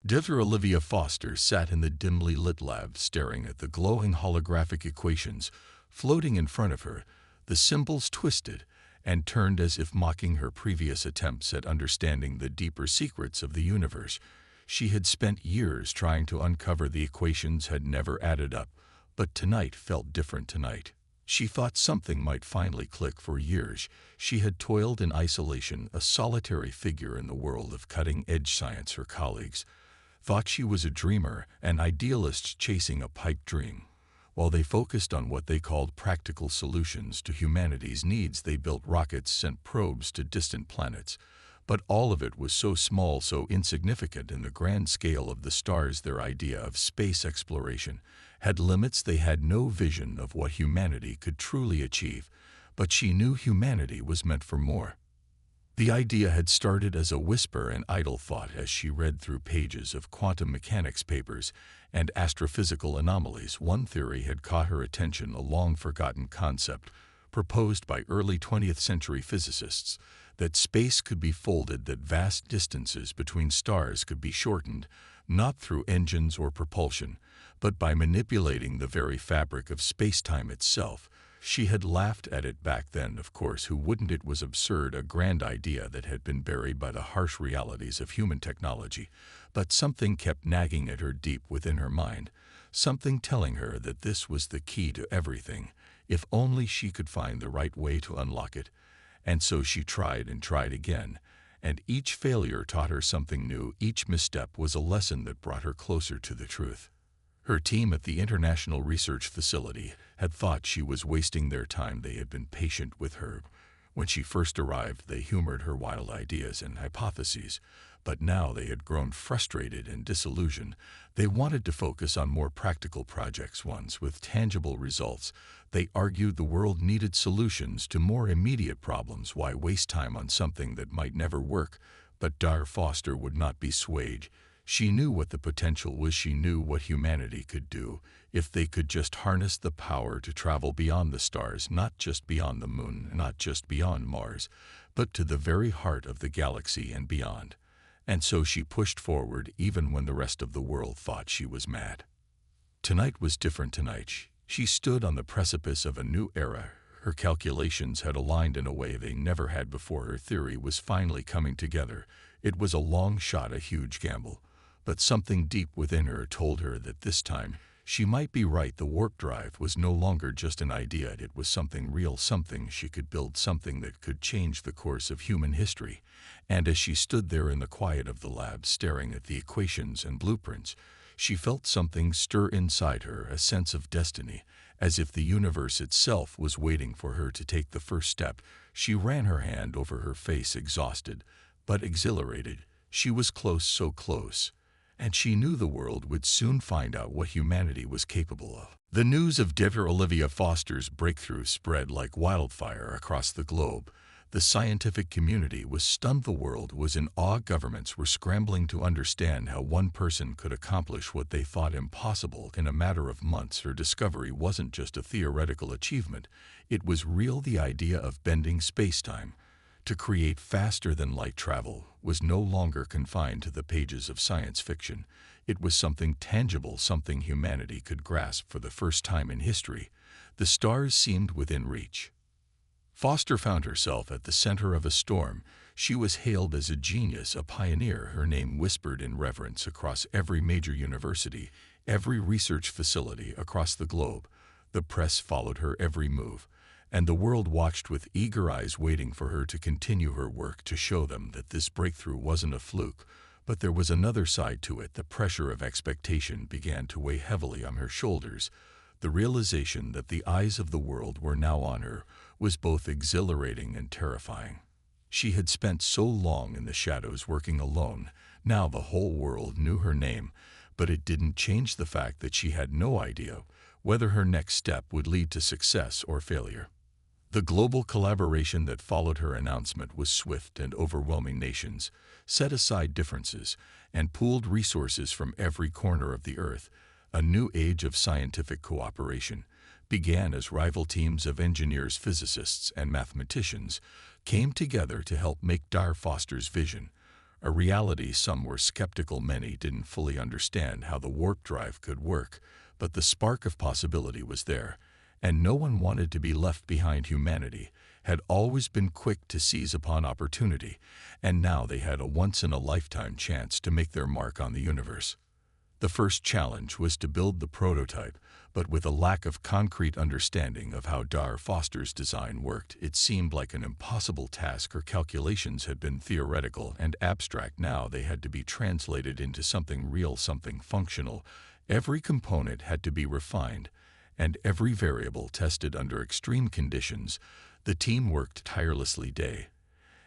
Dr. Olivia Foster sat in the dimly lit lab staring at the glowing holographic equations floating in front of her. The symbols twisted and turned as if mocking her previous attempts at understanding the deeper secrets of the universe. She had spent years trying to uncover the equations had never added up, but tonight felt different tonight. She thought something might finally click. For years, she had toiled in isolation, a solitary figure in the world of cutting-edge science. Her colleagues thought she was a dreamer, an idealist chasing a pipe dream. While they focused on what they called practical solutions to humanity's needs, they built rockets, sent probes to distant planets. But all of it was so small, so insignificant in the grand scale of the stars. Their idea of space exploration had limits. They had no vision of what humanity could truly achieve. But she knew humanity was meant for more. The idea had started as a whisper, an idle thought, as she read through pages of quantum mechanics papers and astrophysical anomalies. One theory had caught her attention, a long-forgotten concept proposed by early 20th century physicists, that space could be folded, that vast distances between stars could be shortened, not through engines or propulsion, but by manipulating the very fabric of space-time itself. She had laughed at it back then, of course. Who wouldn't? It was absurd, a grand idea that had been buried by the harsh realities of human technology. But something kept nagging at her deep within her mind, something telling her that this was the key to everything, if only she could find the right way to unlock it. And so she tried and tried again, and each failure taught her something new. Each misstep was a lesson that brought her closer to the truth. Her team at the International Research Facility had thought she was wasting their time. They had been patient with her. When she first arrived, they humored her wild ideas and hypotheses, but now they had grown frustrated and disillusioned. They wanted to focus on more practical projects, ones with tangible results. They argued the world needed solutions to more immediate problems. Why waste time on something that might never work? But Dr. Foster would not be swayed. She knew what the potential was. She knew what humanity could do if they could just harness the power to travel beyond the stars, not just beyond the moon, not just beyond Mars, but to the very heart of the galaxy and beyond. And so she pushed forward, even when the rest of the world thought she was mad. Tonight was different. Tonight, she stood on the precipice of a new era. Her calculations had aligned in a way they never had before. Her theory was finally coming together. It was a long shot, a huge gamble. But something deep within her told her that this time she might be right. The warp drive was no longer just an idea. It was something real, something she could build, something that could change the course of human history. And as she stood there in the quiet of the lab, staring at the equations and blueprints, she felt something stir inside her, a sense of destiny, as if the universe itself was waiting for her to take the first step. She ran her hand over her face, exhausted but exhilarated. She was close, so close. And she knew the world would soon find out what humanity was capable of. The news of Dr. Olivia Foster's breakthrough spread like wildfire across the globe. The scientific community was stunned. The world was in awe. Governments were scrambling to understand how one person could accomplish what they thought impossible in a matter of months. Her discovery wasn't just a theoretical achievement. It was real. The idea of bending space-time to create faster-than-light travel was no longer confined to the pages of science fiction. It was something tangible, something humanity could grasp for the first time in history. The stars seemed within reach. Foster found herself at the center of a storm. She was hailed as a genius, a pioneer. Her name whispered in reverence across every major university, every research facility across the globe. The press followed her every move, and the world watched with eager eyes, waiting for her to continue her work, to show them that this breakthrough wasn't a fluke. But there was another side to it. The pressure of expectation began to weigh heavily on her shoulders. The realization that the eyes of the world were now on her was both exhilarating and terrifying. She had spent so long in the shadows, working alone. Now the whole world knew her name, but it didn't change the fact that she had no idea whether her next step would lead to success or failure. The global collaboration that followed her announcement was swift and overwhelming. Nations set aside differences and pooled resources from every corner of the earth. A new age of scientific cooperation began as rival teams of engineers, physicists, and mathematicians came together to help make Dr. Foster's vision a reality some were skeptical. Many didn't fully understand how the warp drive could work, but the spark of possibility was there, and no one wanted to be left behind. Humanity had always been quick to seize upon opportunity, and now they had a once-in-a-lifetime chance to make their mark on the universe. The first challenge was to build the prototype, but with a lack of concrete understanding of how Dar Foster's design worked, it seemed like an impossible task. Her calculations had been theoretical and abstract. Now they had to be translated into something real, something functional. Every component had to be refined, and every variable tested under extreme conditions. The team worked tirelessly day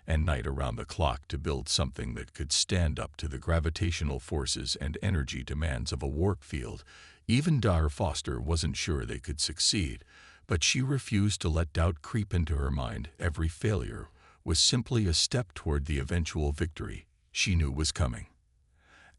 and night around the clock to build something that could stand up to the gravitational forces and energy demands of a warp field. Even Dar Foster wasn't sure they could succeed, but she refused to let doubt creep into her mind. Every failure was simply a step toward the eventual victory she knew was coming.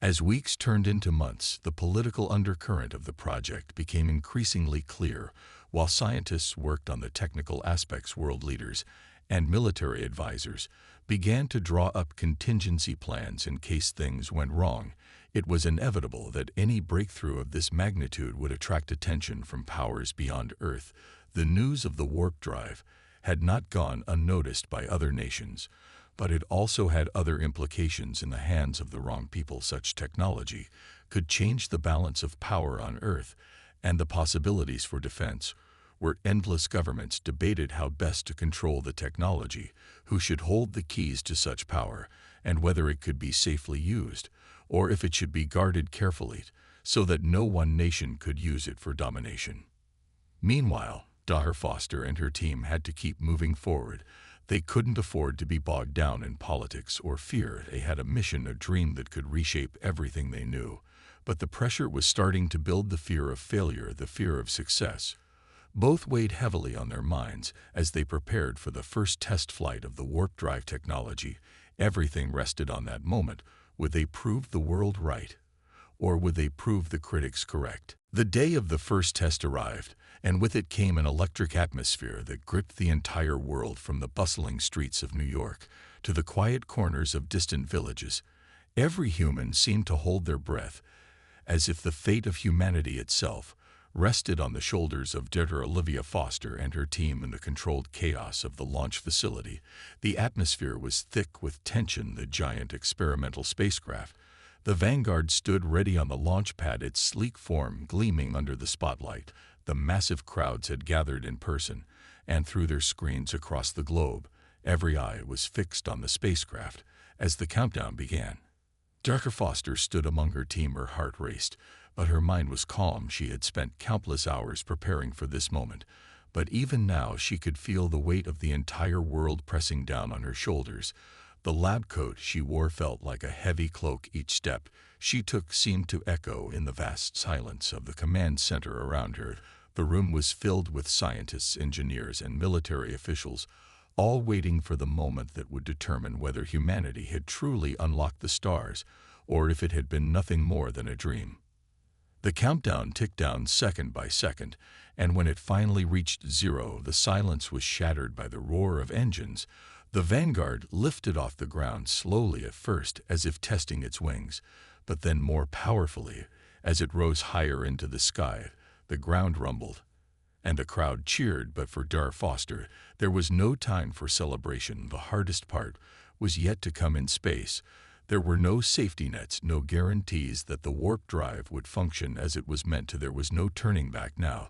As weeks turned into months, the political undercurrent of the project became increasingly clear. While scientists worked on the technical aspects, world leaders and military advisors began to draw up contingency plans in case things went wrong. It was inevitable that any breakthrough of this magnitude would attract attention from powers beyond Earth. The news of the warp drive had not gone unnoticed by other nations, but it also had other implications in the hands of the wrong people. Such technology could change the balance of power on Earth, and the possibilities for defense were endless. Governments debated how best to control the technology, who should hold the keys to such power, and whether it could be safely used, or if it should be guarded carefully so that no one nation could use it for domination. Meanwhile, Dar Foster and her team had to keep moving forward. They couldn't afford to be bogged down in politics or fear. They had a mission, a dream that could reshape everything they knew. But the pressure was starting to build. The fear of failure, the fear of success, both weighed heavily on their minds as they prepared for the first test flight of the warp drive technology. Everything rested on that moment. Would they prove the world right, or would they prove the critics correct? The day of the first test arrived, and with it came an electric atmosphere that gripped the entire world. From the bustling streets of New York to the quiet corners of distant villages, every human seemed to hold their breath, as if the fate of humanity itself rested on the shoulders of Dr. Olivia Foster and her team. In the controlled chaos of the launch facility, the atmosphere was thick with tension. The giant experimental spacecraft, the Vanguard, stood ready on the launch pad, its sleek form gleaming under the spotlight. The massive crowds had gathered in person and through their screens across the globe. Every eye was fixed on the spacecraft as the countdown began. Dr. Foster stood among her team. Her heart raced, but her mind was calm. She had spent countless hours preparing for this moment, but even now she could feel the weight of the entire world pressing down on her shoulders. The lab coat she wore felt like a heavy cloak. Each step she took seemed to echo in the vast silence of the command center around her. The room was filled with scientists, engineers, and military officials, all waiting for the moment that would determine whether humanity had truly unlocked the stars, or if it had been nothing more than a dream. The countdown ticked down second by second, and when it finally reached 0, the silence was shattered by the roar of engines. The Vanguard lifted off the ground slowly at first, as if testing its wings, but then more powerfully. As it rose higher into the sky, the ground rumbled, and the crowd cheered. But for Dar Foster, there was no time for celebration. The hardest part was yet to come. In space, there were no safety nets, no guarantees that the warp drive would function as it was meant to. There was no turning back now.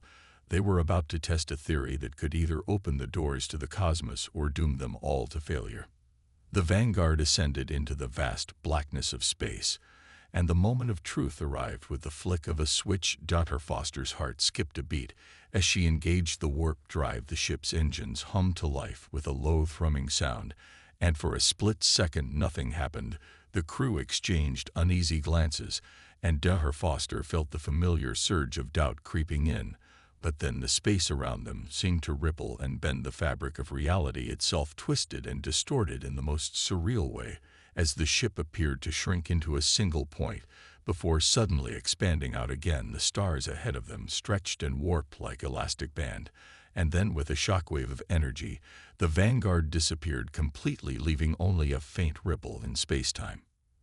They were about to test a theory that could either open the doors to the cosmos or doom them all to failure. The Vanguard ascended into the vast blackness of space, and the moment of truth arrived. With the flick of a switch, Dr. Foster's heart skipped a beat. As she engaged the warp drive, the ship's engines hummed to life with a low thrumming sound, and for a split second nothing happened. The crew exchanged uneasy glances, and Dr. Foster felt the familiar surge of doubt creeping in. But then the space around them seemed to ripple and bend. The fabric of reality itself twisted and distorted in the most surreal way, as the ship appeared to shrink into a single point, before suddenly expanding out again. The stars ahead of them stretched and warped like elastic band, and then with a shockwave of energy, the Vanguard disappeared completely, leaving only a faint ripple in space-time.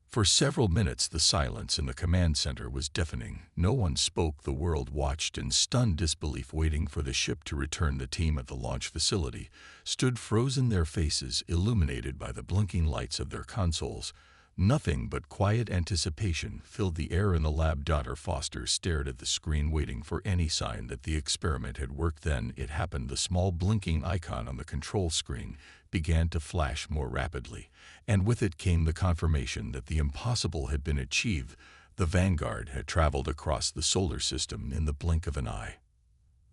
For several minutes the silence in the command center was deafening. No one spoke. The world watched in stunned disbelief, waiting for the ship to return. The team at the launch facility stood frozen, their faces illuminated by the blinking lights of their consoles. Nothing but quiet anticipation filled the air in the lab. Dr. Foster stared at the screen, waiting for any sign that the experiment had worked. Then it happened. The small blinking icon on the control screen began to flash more rapidly, and with it came the confirmation that the impossible had been achieved. The Vanguard had traveled across the solar system in the blink of an eye.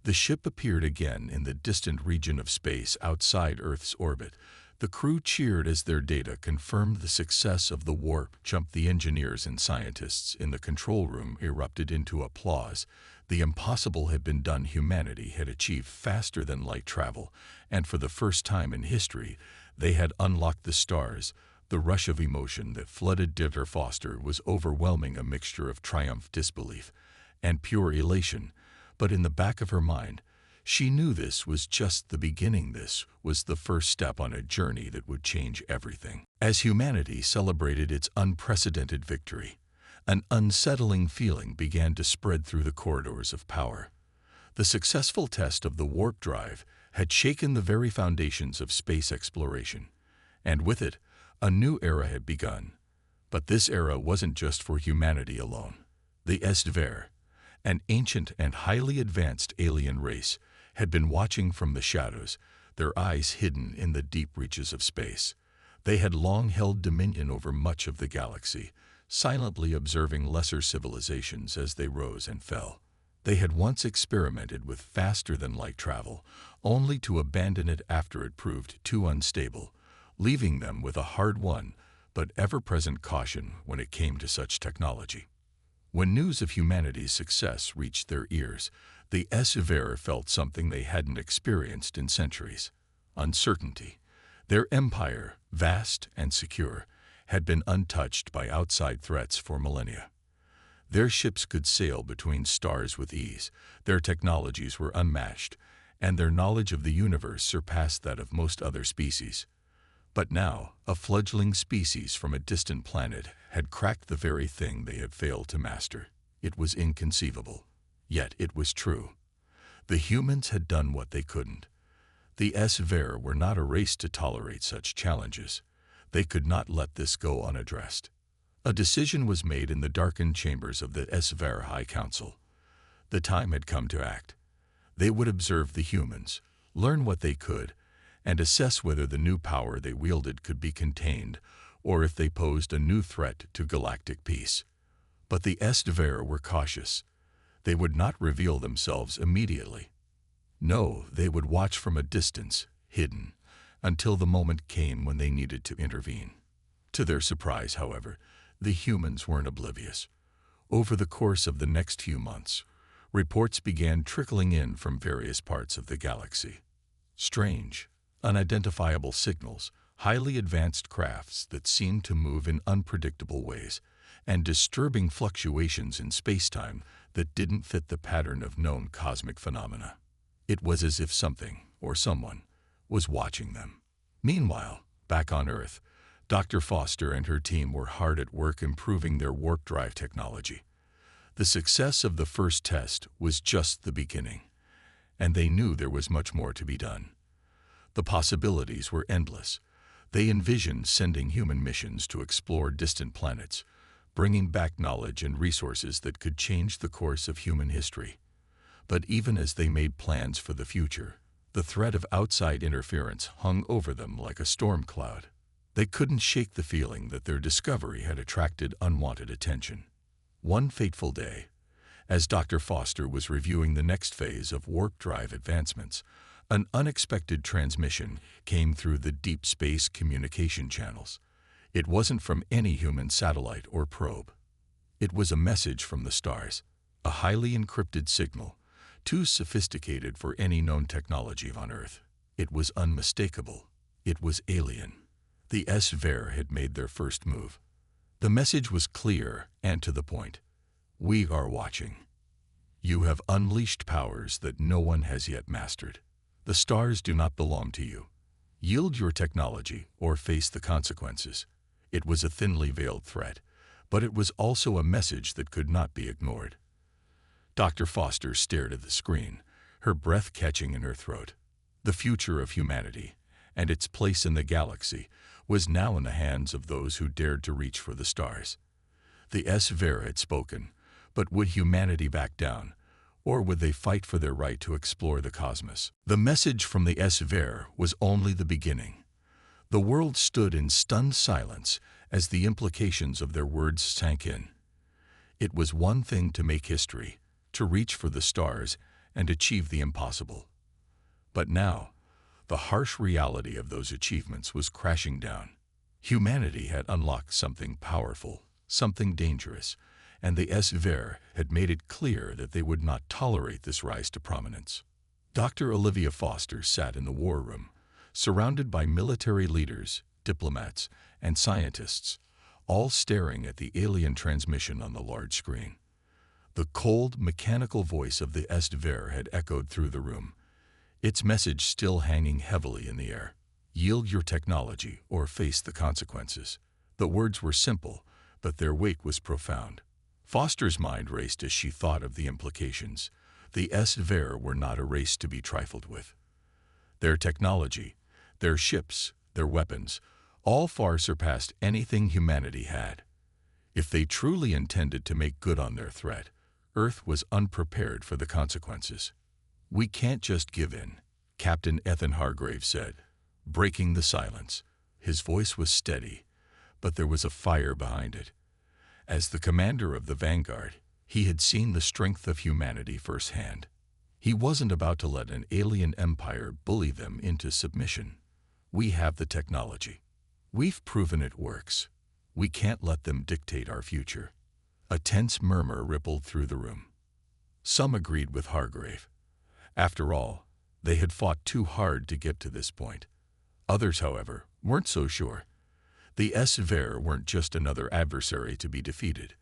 The ship appeared again in the distant region of space outside Earth's orbit. The crew cheered as their data confirmed the success of the warp jump. The engineers and scientists in the control room erupted into applause. The impossible had been done. Humanity had achieved faster than light travel, and for the first time in history, they had unlocked the stars. The rush of emotion that flooded Dr. Foster was overwhelming, a mixture of triumph, disbelief, and pure elation. But in the back of her mind, she knew this was just the beginning. This was the first step on a journey that would change everything. As humanity celebrated its unprecedented victory, an unsettling feeling began to spread through the corridors of power. The successful test of the warp drive had shaken the very foundations of space exploration, and with it, a new era had begun. But this era wasn't just for humanity alone. The HFY, an ancient and highly advanced alien race, had been watching from the shadows, their eyes hidden in the deep reaches of space. They had long held dominion over much of the galaxy, silently observing lesser civilizations as they rose and fell. They had once experimented with faster-than-light travel, only to abandon it after it proved too unstable, leaving them with a hard-won but ever-present caution when it came to such technology. When news of humanity's success reached their ears, the HFY felt something they hadn't experienced in centuries: uncertainty. Their empire, vast and secure, had been untouched by outside threats for millennia. Their ships could sail between stars with ease, their technologies were unmatched, and their knowledge of the universe surpassed that of most other species. But now, a fledgling species from a distant planet had cracked the very thing they had failed to master. It was inconceivable, yet it was true. The humans had done what they couldn't. The HFY were not a race to tolerate such challenges. They could not let this go unaddressed. A decision was made in the darkened chambers of the HFY High Council. The time had come to act. They would observe the humans, learn what they could, and assess whether the new power they wielded could be contained, or if they posed a new threat to galactic peace. But the HFY were cautious. They would not reveal themselves immediately. No, they would watch from a distance, hidden, until the moment came when they needed to intervene. To their surprise, however, the humans weren't oblivious. Over the course of the next few months, reports began trickling in from various parts of the galaxy. Strange, unidentifiable signals, highly advanced crafts that seemed to move in unpredictable ways, and disturbing fluctuations in spacetime that didn't fit the pattern of known cosmic phenomena. It was as if something, or someone, was watching them. Meanwhile, back on Earth, Dr. Foster and her team were hard at work improving their warp drive technology. The success of the first test was just the beginning, and they knew there was much more to be done. The possibilities were endless. They envisioned sending human missions to explore distant planets, bringing back knowledge and resources that could change the course of human history. But even as they made plans for the future, the threat of outside interference hung over them like a storm cloud. They couldn't shake the feeling that their discovery had attracted unwanted attention. One fateful day, as Dr. Foster was reviewing the next phase of warp drive advancements, an unexpected transmission came through the deep space communication channels. It wasn't from any human satellite or probe. It was a message from the stars, a highly encrypted signal, too sophisticated for any known technology on Earth. It was unmistakable. It was alien. The HFY had made their first move. The message was clear and to the point. We are watching. You have unleashed powers that no one has yet mastered. The stars do not belong to you. Yield your technology or face the consequences. It was a thinly veiled threat, but it was also a message that could not be ignored. Dr. Foster stared at the screen, her breath catching in her throat. The future of humanity, and its place in the galaxy, was now in the hands of those who dared to reach for the stars. The S-Ver had spoken, but would humanity back down, or would they fight for their right to explore the cosmos? The message from the S-Ver was only the beginning. The world stood in stunned silence as the implications of their words sank in. It was one thing to make history, to reach for the stars and achieve the impossible. But now, the harsh reality of those achievements was crashing down. Humanity had unlocked something powerful, something dangerous, and the S-Ver had made it clear that they would not tolerate this rise to prominence. Dr. Olivia Foster sat in the war room, surrounded by military leaders, diplomats, and scientists, all staring at the alien transmission on the large screen. The cold, mechanical voice of the S-Ver had echoed through the room, its message still hanging heavily in the air. Yield your technology or face the consequences. The words were simple, but their weight was profound. Foster's mind raced as she thought of the implications. The S-Ver were not a race to be trifled with. Their technology, their ships, their weapons, all far surpassed anything humanity had. If they truly intended to make good on their threat, Earth was unprepared for the consequences. "We can't just give in," Captain Ethan Hargrave said, breaking the silence. His voice was steady, but there was a fire behind it. As the commander of the Vanguard, he had seen the strength of humanity firsthand. He wasn't about to let an alien empire bully them into submission. "We have the technology. We've proven it works. We can't let them dictate our future." A tense murmur rippled through the room. Some agreed with Hargrave. After all, they had fought too hard to get to this point. Others, however, weren't so sure. The S-Ver weren't just another adversary to be defeated.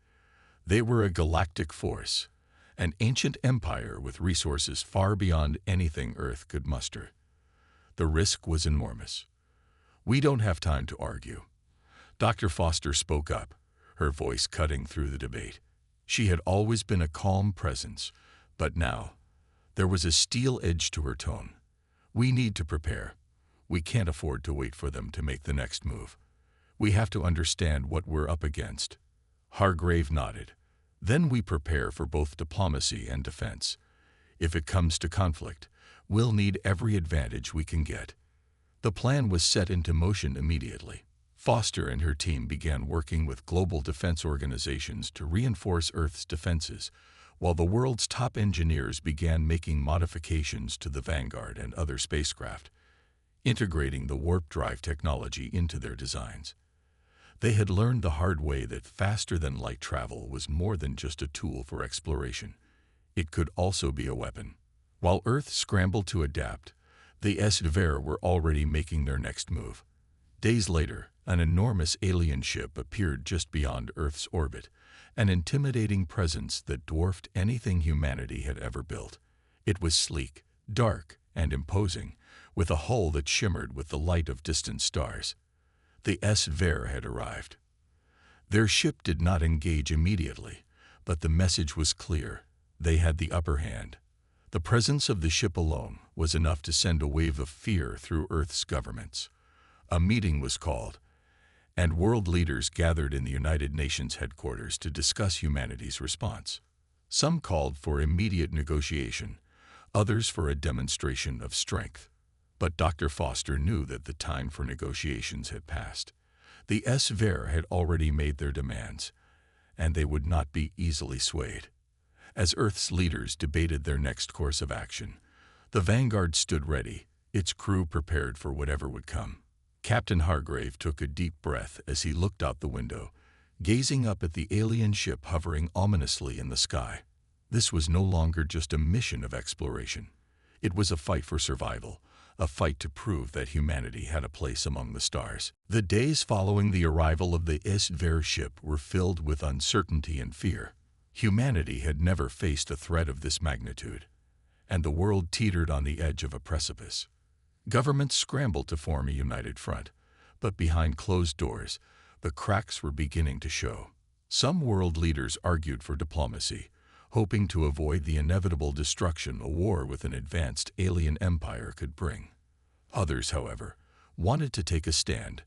They were a galactic force, an ancient empire with resources far beyond anything Earth could muster. The risk was enormous. "We don't have time to argue." Dr. Foster spoke up, her voice cutting through the debate. She had always been a calm presence, but now there was a steel edge to her tone. "We need to prepare. We can't afford to wait for them to make the next move. We have to understand what we're up against." Hargrave nodded. "Then we prepare for both diplomacy and defense. If it comes to conflict, we'll need every advantage we can get." The plan was set into motion immediately. Foster and her team began working with global defense organizations to reinforce Earth's defenses, while the world's top engineers began making modifications to the Vanguard and other spacecraft, integrating the warp drive technology into their designs. They had learned the hard way that faster-than-light travel was more than just a tool for exploration. It could also be a weapon. While Earth scrambled to adapt, the S-Ver were already making their next move. Days later, an enormous alien ship appeared just beyond Earth's orbit, an intimidating presence that dwarfed anything humanity had ever built. It was sleek, dark, and imposing, with a hull that shimmered with the light of distant stars. The S-Ver had arrived. Their ship did not engage immediately, but the message was clear. They had the upper hand. The presence of the ship alone was enough to send a wave of fear through Earth's governments. A meeting was called, and world leaders gathered in the United Nations headquarters to discuss humanity's response. Some called for immediate negotiation, others for a demonstration of strength. But Dr. Foster knew that the time for negotiations had passed. The S-Ver had already made their demands, and they would not be easily swayed. As Earth's leaders debated their next course of action, the Vanguard stood ready, its crew prepared for whatever would come. Captain Hargrave took a deep breath as he looked out the window, gazing up at the alien ship hovering ominously in the sky. This was no longer just a mission of exploration. It was a fight for survival, a fight to prove that humanity had a place among the stars. The days following the arrival of the S-Ver ship were filled with uncertainty and fear. Humanity had never faced a threat of this magnitude, and the world teetered on the edge of a precipice. Governments scrambled to form a united front, but behind closed doors, The cracks were beginning to show. Some world leaders argued for diplomacy, hoping to avoid the inevitable destruction a war with an advanced alien empire could bring. Others, however, wanted to take a stand,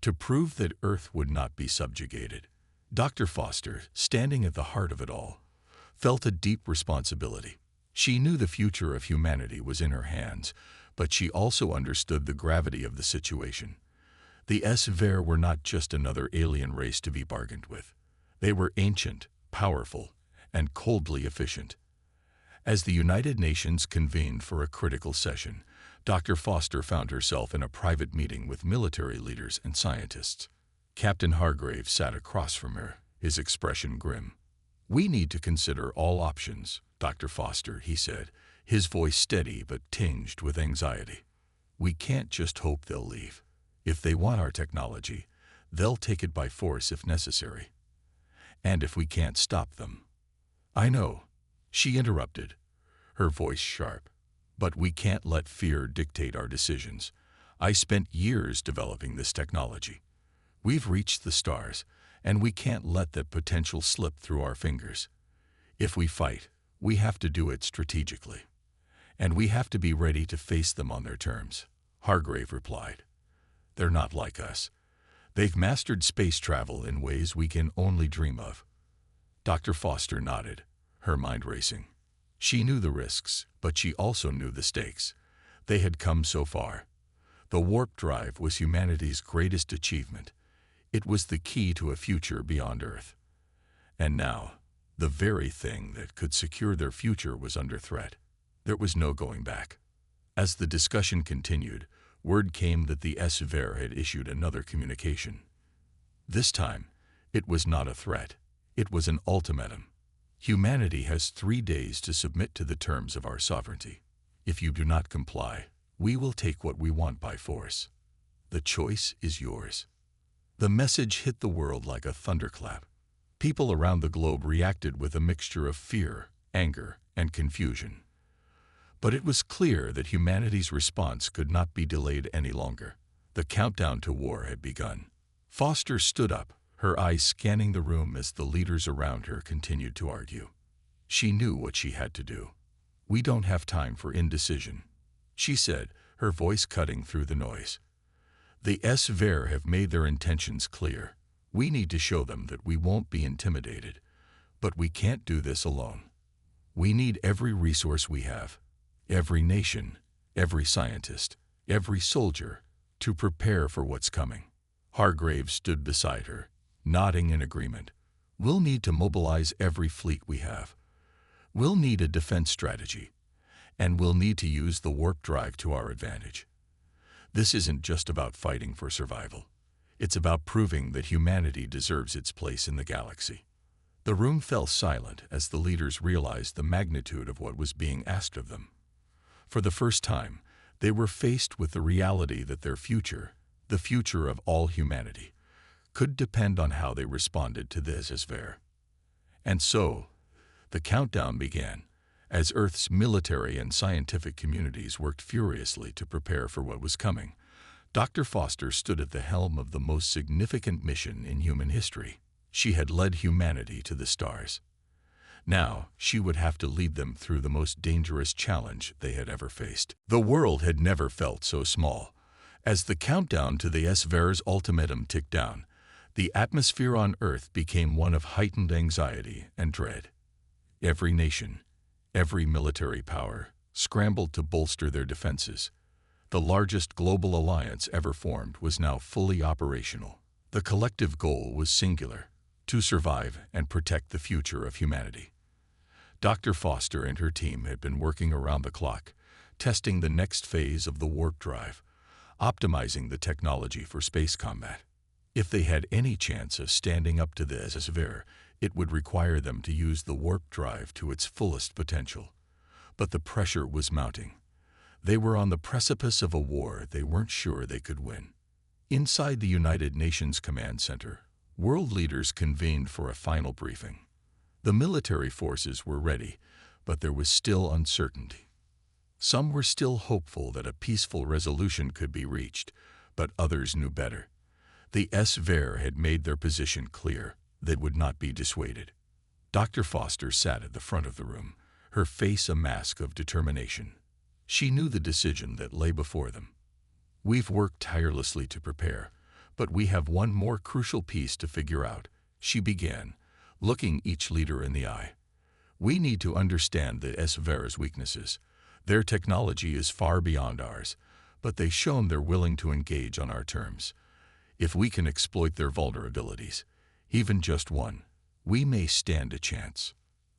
to prove that Earth would not be subjugated. Dr. Foster, standing at the heart of it all, felt a deep responsibility. She knew the future of humanity was in her hands, but she also understood the gravity of the situation. The HFY were not just another alien race to be bargained with. They were ancient, powerful, and coldly efficient. As the United Nations convened for a critical session, Dr. Foster found herself in a private meeting with military leaders and scientists. Captain Hargraves sat across from her, his expression grim. "We need to consider all options, Dr. Foster," he said, his voice steady but tinged with anxiety. "We can't just hope they'll leave. If they want our technology, they'll take it by force if necessary. And if we can't stop them—" "I know," she interrupted, her voice sharp, "but we can't let fear dictate our decisions. I spent years developing this technology. We've reached the stars, and we can't let that potential slip through our fingers. If we fight, we have to do it strategically. And we have to be ready to face them on their terms," Hargrave replied. "They're not like us. They've mastered space travel in ways we can only dream of." Dr. Foster nodded, her mind racing. She knew the risks, but she also knew the stakes. They had come so far. The warp drive was humanity's greatest achievement. It was the key to a future beyond Earth. And now, the very thing that could secure their future was under threat. There was no going back. As the discussion continued, word came that the HFY had issued another communication. This time, it was not a threat. It was an ultimatum. "Humanity has 3 days to submit to the terms of our sovereignty. If you do not comply, we will take what we want by force. The choice is yours." The message hit the world like a thunderclap. People around the globe reacted with a mixture of fear, anger, and confusion. But it was clear that humanity's response could not be delayed any longer. The countdown to war had begun. Foster stood up, her eyes scanning the room as the leaders around her continued to argue. She knew what she had to do. "We don't have time for indecision," she said, her voice cutting through the noise. "The HFY have made their intentions clear. We need to show them that we won't be intimidated. But we can't do this alone. We need every resource we have, every nation, every scientist, every soldier, to prepare for what's coming." Hargraves stood beside her, nodding in agreement. "We'll need to mobilize every fleet we have. We'll need a defense strategy. And we'll need to use the warp drive to our advantage. This isn't just about fighting for survival. It's about proving that humanity deserves its place in the galaxy." The room fell silent as the leaders realized the magnitude of what was being asked of them. For the first time, they were faced with the reality that their future, the future of all humanity, could depend on how they responded to this HFY. And so, the countdown began, as Earth's military and scientific communities worked furiously to prepare for what was coming. Dr. Foster stood at the helm of the most significant mission in human history. She had led humanity to the stars. Now, she would have to lead them through the most dangerous challenge they had ever faced. The world had never felt so small. As the countdown to the HFY's ultimatum ticked down, the atmosphere on Earth became one of heightened anxiety and dread. Every nation, every military power, scrambled to bolster their defenses. The largest global alliance ever formed was now fully operational. The collective goal was singular: to survive and protect the future of humanity. Dr. Foster and her team had been working around the clock, testing the next phase of the warp drive, optimizing the technology for space combat. If they had any chance of standing up to this HFY, it would require them to use the warp drive to its fullest potential. But the pressure was mounting. They were on the precipice of a war they weren't sure they could win. Inside the United Nations Command Center, world leaders convened for a final briefing. The military forces were ready, but there was still uncertainty. Some were still hopeful that a peaceful resolution could be reached, but others knew better. The SVER had made their position clear. They would not be dissuaded. Dr. Foster sat at the front of the room, her face a mask of determination. She knew the decision that lay before them. We've worked tirelessly to prepare, but we have one more crucial piece to figure out, she began, looking each leader in the eye. We need to understand the SVER's weaknesses. Their technology is far beyond ours, but they've shown they're willing to engage on our terms. If we can exploit their vulnerabilities, even just one, we may stand a chance.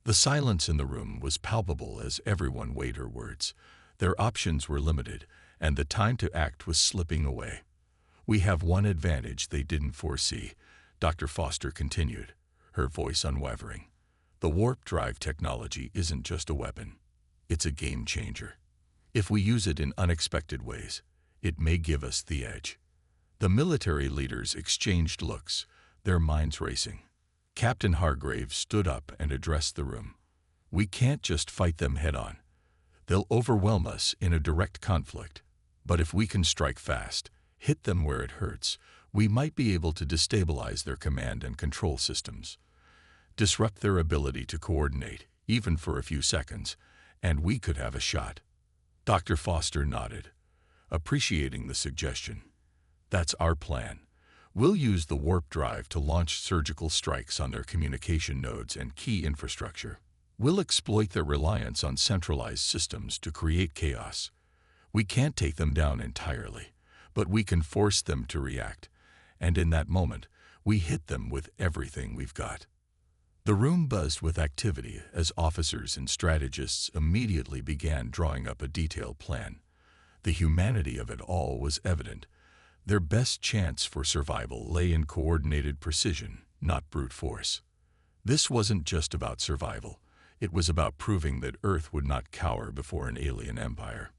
The silence in the room was palpable as everyone weighed her words. Their options were limited, and the time to act was slipping away. We have one advantage they didn't foresee, Dr. Foster continued, her voice unwavering. The warp drive technology isn't just a weapon. It's a game changer. If we use it in unexpected ways, it may give us the edge. The military leaders exchanged looks, their minds racing. Captain Hargraves stood up and addressed the room. We can't just fight them head-on. They'll overwhelm us in a direct conflict. But if we can strike fast, hit them where it hurts, we might be able to destabilize their command and control systems, disrupt their ability to coordinate, even for a few seconds, and we could have a shot. Dr. Foster nodded, appreciating the suggestion. That's our plan. We'll use the warp drive to launch surgical strikes on their communication nodes and key infrastructure. We'll exploit their reliance on centralized systems to create chaos. We can't take them down entirely, but we can force them to react, and in that moment, we hit them with everything we've got. The room buzzed with activity as officers and strategists immediately began drawing up a detailed plan. The humanity of it all was evident. Their best chance for survival lay in coordinated precision, not brute force. This wasn't just about survival. It was about proving that Earth would not cower before an alien empire.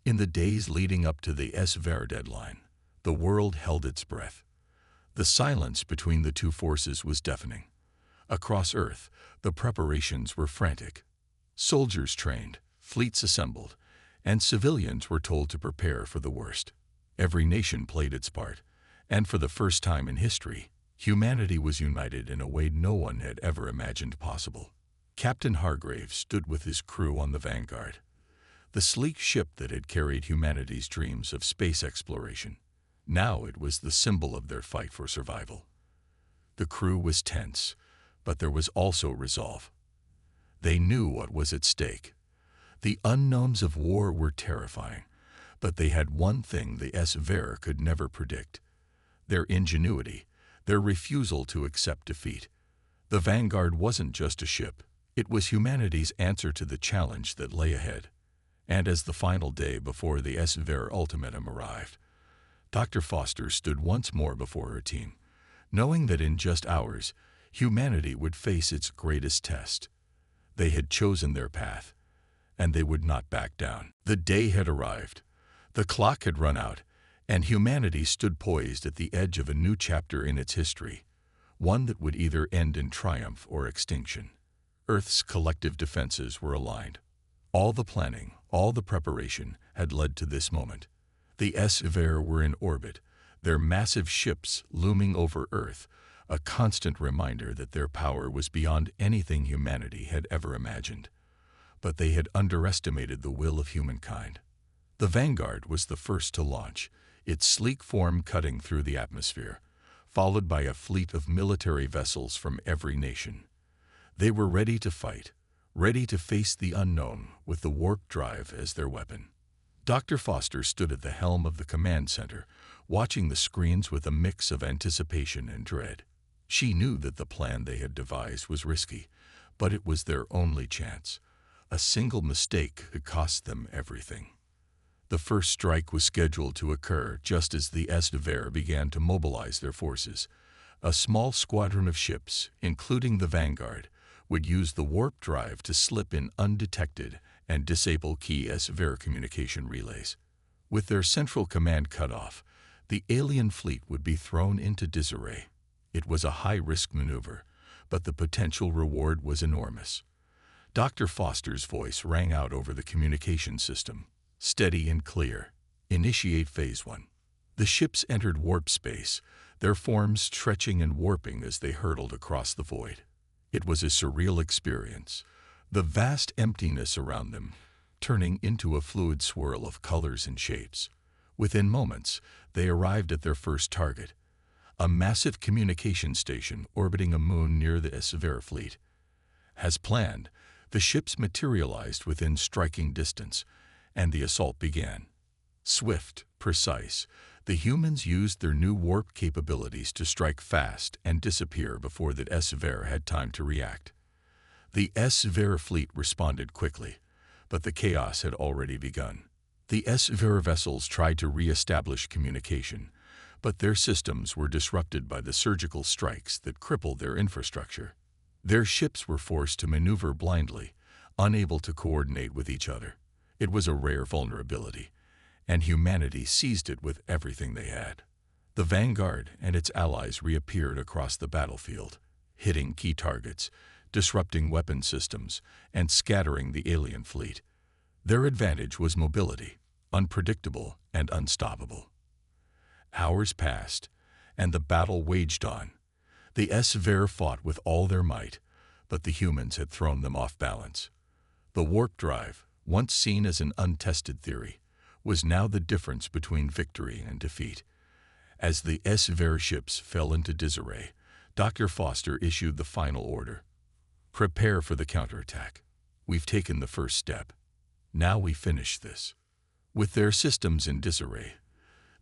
In the days leading up to the SVER deadline, the world held its breath. The silence between the two forces was deafening. Across Earth, the preparations were frantic. Soldiers trained, fleets assembled, and civilians were told to prepare for the worst. Every nation played its part, and for the first time in history, humanity was united in a way no one had ever imagined possible. Captain Hargraves stood with his crew on the Vanguard, the sleek ship that had carried humanity's dreams of space exploration. Now it was the symbol of their fight for survival. The crew was tense, but there was also resolve. They knew what was at stake. The unknowns of war were terrifying, but they had one thing the SVER could never predict: their ingenuity, their refusal to accept defeat. The Vanguard wasn't just a ship. It was humanity's answer to the challenge that lay ahead. And as the final day before the SVER ultimatum arrived, Dr. Foster stood once more before her team, knowing that in just hours, humanity would face its greatest test. They had chosen their path, and they would not back down. The day had arrived. The clock had run out, and humanity stood poised at the edge of a new chapter in its history, one that would either end in triumph or extinction. Earth's collective defenses were aligned. All the planning, all the preparation had led to this moment. The SVER were in orbit, their massive ships looming over Earth, a constant reminder that their power was beyond anything humanity had ever imagined. But they had underestimated the will of humankind. The Vanguard was the first to launch, its sleek form cutting through the atmosphere, followed by a fleet of military vessels from every nation. They were ready to fight, ready to face the unknown with the warp drive as their weapon. Dr. Foster stood at the helm of the command center, watching the screens with a mix of anticipation and dread. She knew that the plan they had devised was risky, but it was their only chance. A single mistake could cost them everything. The first strike was scheduled to occur just as the SVER began to mobilize their forces. A small squadron of ships, including the Vanguard, would use the warp drive to slip in undetected and disable key SVER communication relays. With their central command cut off, the alien fleet would be thrown into disarray. It was a high-risk maneuver, but the potential reward was enormous. Dr. Foster's voice rang out over the communication system, steady and clear. Initiate Phase 1. The ships entered warp space, their forms stretching and warping as they hurtled across the void. It was a surreal experience, the vast emptiness around them turning into a fluid swirl of colors and shapes. Within moments, they arrived at their first target, a massive communication station orbiting a moon near the HFY fleet. As planned, the ships materialized within striking distance, and the assault began. Swift, precise, the humans used their new warp capabilities to strike fast and disappear before the HFY had time to react. The HFY fleet responded quickly, but the chaos had already begun. The HFY vessels tried to re-establish communication, but their systems were disrupted by the surgical strikes that crippled their infrastructure. Their ships were forced to maneuver blindly, unable to coordinate with each other. It was a rare vulnerability, and humanity seized it with everything they had. The Vanguard and its allies reappeared across the battlefield, hitting key targets, disrupting weapon systems, and scattering the alien fleet. Their advantage was mobility, unpredictable and unstoppable. Hours passed, and the battle waged on. The HFY fought with all their might, but the humans had thrown them off balance. The warp drive, once seen as an untested theory, was now the difference between victory and defeat. As the HFY ships fell into disarray, Dr. Foster issued the final order. Prepare for the counterattack. We've taken the first step. Now we finish this. With their systems in disarray,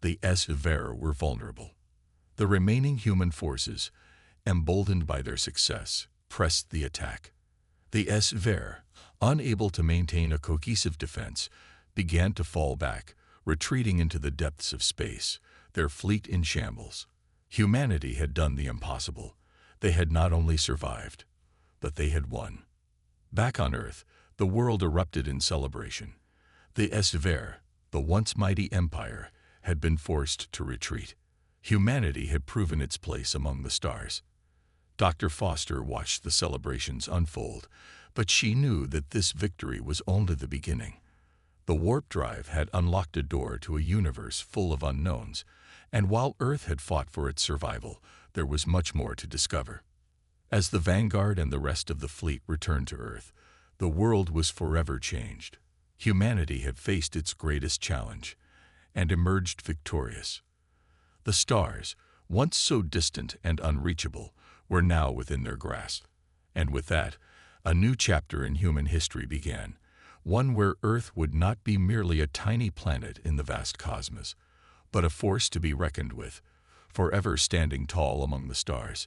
the HFY were vulnerable. The remaining human forces, emboldened by their success, pressed the attack. The HFY, unable to maintain a cohesive defense, began to fall back, retreating into the depths of space, their fleet in shambles. Humanity had done the impossible. They had not only survived, but they had won. Back on Earth, the world erupted in celebration. The HFY, the once mighty empire, had been forced to retreat. Humanity had proven its place among the stars. Dr. Foster watched the celebrations unfold, but she knew that this victory was only the beginning. The warp drive had unlocked a door to a universe full of unknowns, and while Earth had fought for its survival, there was much more to discover. As the Vanguard and the rest of the fleet returned to Earth, the world was forever changed. Humanity had faced its greatest challenge and emerged victorious. The stars, once so distant and unreachable, were now within their grasp. And with that, a new chapter in human history began, one where Earth would not be merely a tiny planet in the vast cosmos, but a force to be reckoned with, forever standing tall among the stars.